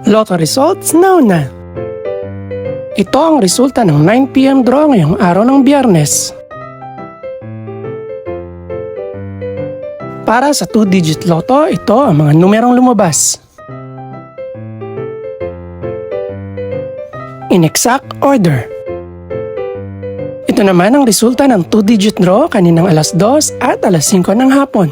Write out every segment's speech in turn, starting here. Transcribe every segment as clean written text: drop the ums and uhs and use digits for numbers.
Lotto results now na. Ito ang resulta ng 9 PM draw ngayong araw ng Biyernes. Para sa 2-digit Lotto, ito ang mga numerong lumabas. In exact order. Ito naman ang resulta ng 2-digit draw kaninang alas 2 at alas 5 ng hapon.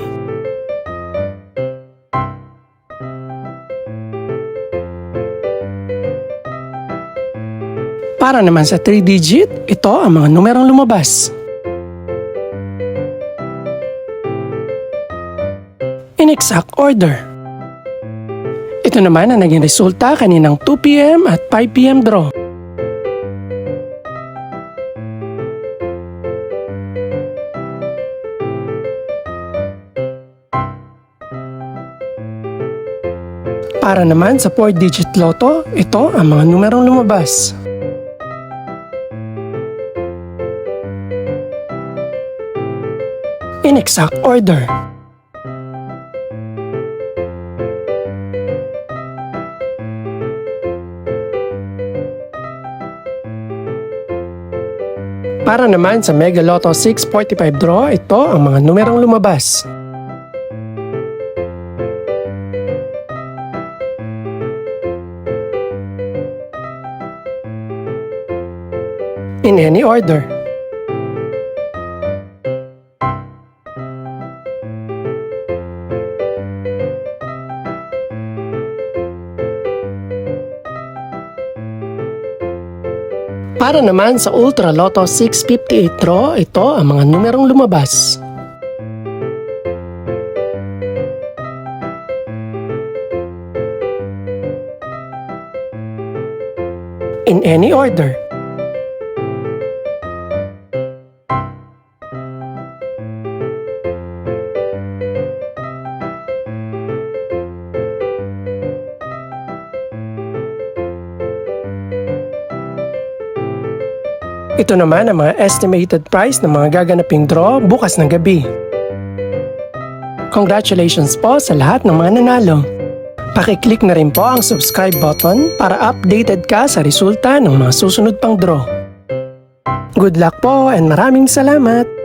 Para naman sa 3-digit, ito ang mga numerong lumabas. In exact order. Ito naman ang naging resulta kaninang 2 PM at 5 PM draw. Para naman sa 4-digit Lotto, ito ang mga numerong lumabas. In exact order. Para naman sa Mega Lotto 645 draw, ito ang mga numerong lumabas. In any order. Para naman sa Ultra Lotto 658 draw, ito ang mga numerong lumabas. In any order. Ito naman ang mga estimated price ng mga gaganaping draw bukas ng gabi. Congratulations po sa lahat ng mga nanalo. Pakiclick na rin po ang subscribe button para updated ka sa resulta ng mga susunod pang draw. Good luck po and maraming salamat!